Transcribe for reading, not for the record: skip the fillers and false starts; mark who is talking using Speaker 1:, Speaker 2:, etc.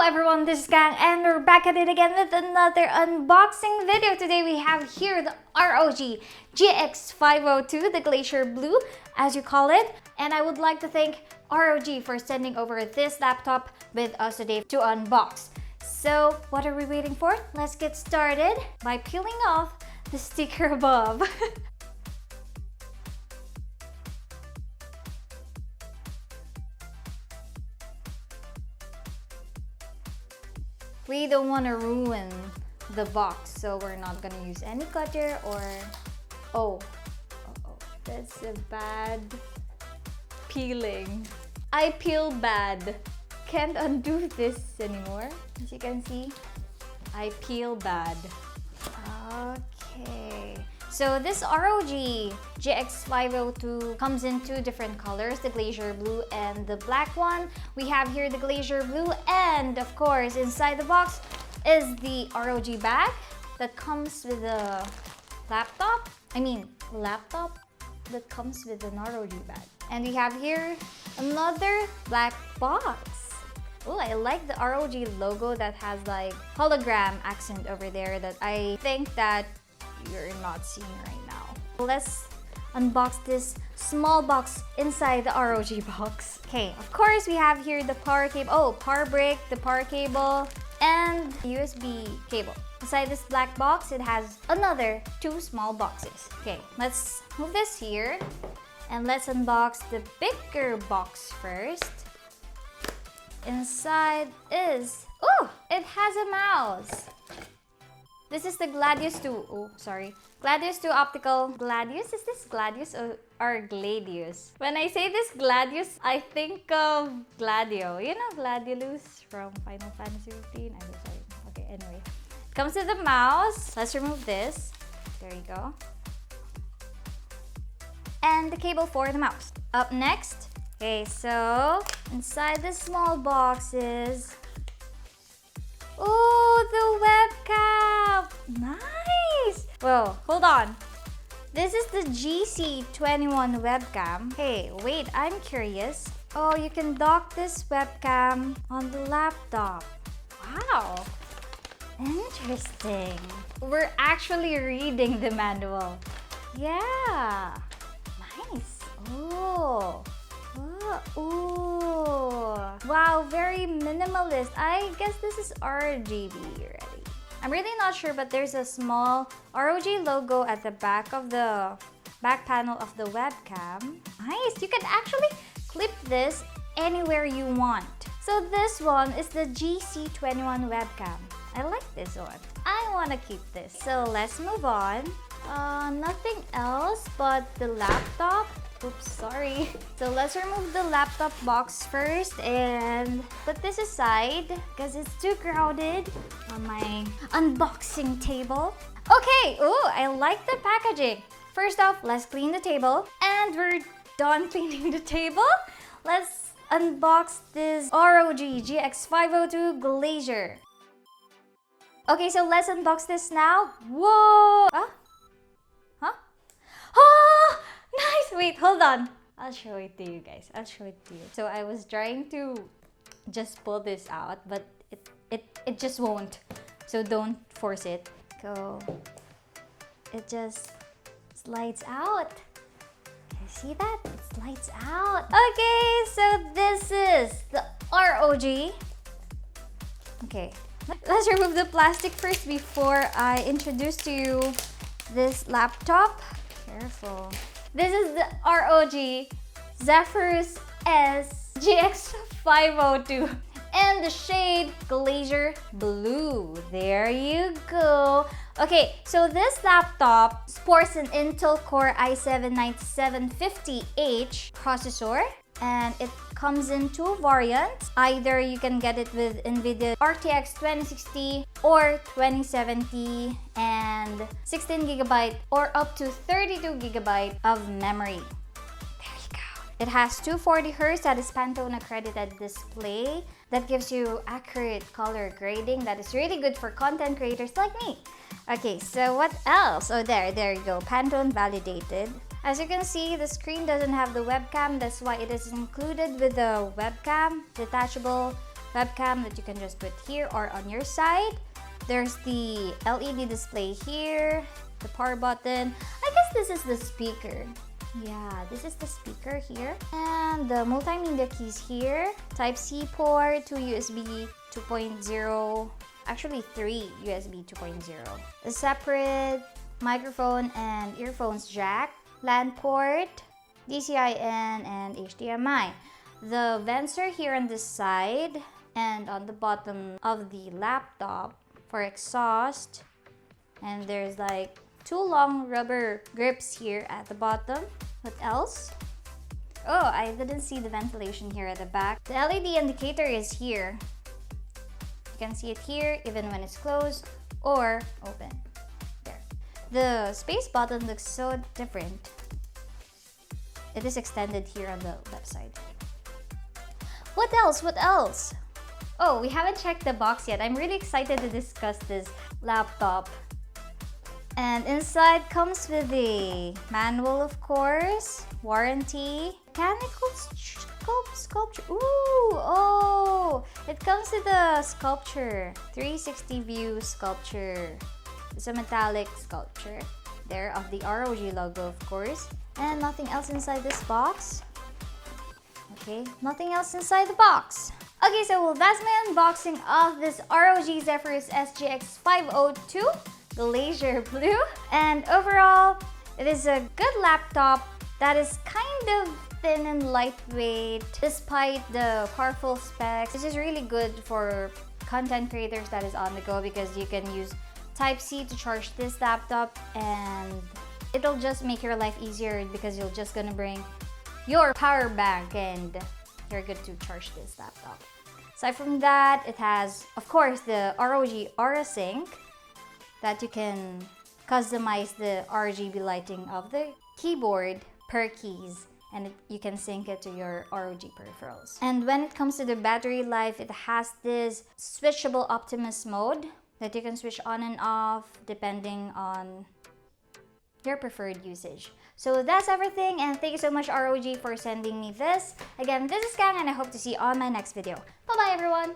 Speaker 1: everyone, this is Kang and we're back at it again with another unboxing video. Today we have here the ROG Gx502, the Glacier Blue as you call it. And I would like to thank ROG for sending over this laptop with us today to unbox. So what are we waiting for? Let's get started by peeling off the sticker above. We don't want to ruin the box, so we're not gonna use any cutter or... Oh, that's a bad peeling. I peel bad. Can't undo this anymore. As you can see, I peel bad. Okay. So this ROG Gx502 comes in two different colors, the Glacier Blue and the black one. We have here the Glacier Blue, and of course inside the box is the ROG bag that comes with a laptop. Laptop that comes with an ROG bag. And we have here another black box. Oh, I like the ROG logo that has like hologram accent over there that I think that you're not seeing right now. Let's unbox this small box inside the ROG box. Okay, of course we have here the power cable. Oh, power brick, the power cable, and USB cable. Inside this black box, it has another two small boxes. Okay, let's move this here and let's unbox the bigger box first. Inside is, oh, it has a mouse. This is the Gladius 2. Oh, sorry. Gladius 2 optical. Gladius? Is this Gladius or Gladius? When I say this Gladius, I think of Gladio. You know Gladiolus from Final Fantasy 15? I'm so sorry. Okay, anyway. It comes with the mouse. Let's remove this. There you go. And the cable for the mouse. Up next. Okay, so inside this small box is... Oh, the webcam! Nice! Whoa, hold on. This is the GC21 webcam. Hey, wait, I'm curious. Oh, you can dock this webcam on the laptop. Wow, interesting. We're actually reading the manual. Yeah, nice. Oh. Ooh. Wow, very minimalist. I guess this is RGB already. I'm really not sure, but there's a small ROG logo at the back of the back panel of the webcam. Nice. You can actually clip this anywhere you want. So this one is the GC21 webcam. I like this one. I want to keep this. So let's move on. Nothing else but the laptop. Oops, sorry. So let's remove the laptop box first and put this aside because it's too crowded on my unboxing table. Okay, oh, I like the packaging. First off, let's clean the table. And we're done cleaning the table. Let's unbox this ROG Gx502 Glacier. Okay, so let's unbox this now. Whoa! Huh? Oh! Nice! Wait, hold on. I'll show it to you guys. I'll show it to you. So I was trying to just pull this out, but it just won't. So don't force it. Go. It just slides out. Can you see that? It slides out. Okay, so this is the ROG. Okay. Let's remove the plastic first before I introduce to you this laptop. Careful. This is the ROG Zephyrus S Gx502 and the shade Glacier Blue. There you go. Okay, so this laptop sports an Intel Core i7-9750H processor, and it comes in two variants. Either you can get it with NVIDIA RTX 2060 or 2070 and 16GB or up to 32GB of memory. There you go. It has 240Hz, that is Pantone accredited display that gives you accurate color grading. That is really good for content creators like me. Okay, so what else? Oh, there you go. Pantone validated. As you can see, the screen doesn't have the webcam. That's why it is included with the webcam, detachable webcam that you can just put here or on your side. There's the LED display here, the power button. I guess this is the speaker. Yeah, this is the speaker here. And the multimedia keys here. Type-C port, 2 USB 2.0, actually 3 USB 2.0. A separate microphone and earphones jack, LAN port, DCI-in, and HDMI. The vents are here on this side and on the bottom of the laptop for exhaust. And there's like 2 long rubber grips here at the bottom. What else? Oh, I didn't see the ventilation here at the back. The LED indicator is here. You can see it here even when it's closed or open. There. The space button looks so different. It is extended here on the left side. What else? What else? Oh, we haven't checked the box yet. I'm really excited to discuss this laptop. And inside comes with a manual, of course, warranty, mechanical sculpture. Ooh, oh, it comes with a sculpture, 360 view sculpture. It's a metallic sculpture there of the ROG logo, of course, and nothing else inside this box. Okay, nothing else inside the box. Okay, so well, that's my unboxing of this ROG Zephyrus SGX502 Glacier Blue. And overall, it is a good laptop that is kind of thin and lightweight despite the powerful specs. This is really good for content creators that is on the go because you can use Type-C to charge this laptop and it'll just make your life easier because you're just gonna bring your power bank and you're good to charge this laptop. Aside from that, it has, of course, the ROG Aura Sync that you can customize the RGB lighting of the keyboard per keys and you can sync it to your ROG peripherals. And when it comes to the battery life, it has this switchable Optimus mode that you can switch on and off depending on your preferred usage. So that's everything, and thank you so much ROG for sending me this. Again, this is Kang and I hope to see you on my next video. Bye bye everyone!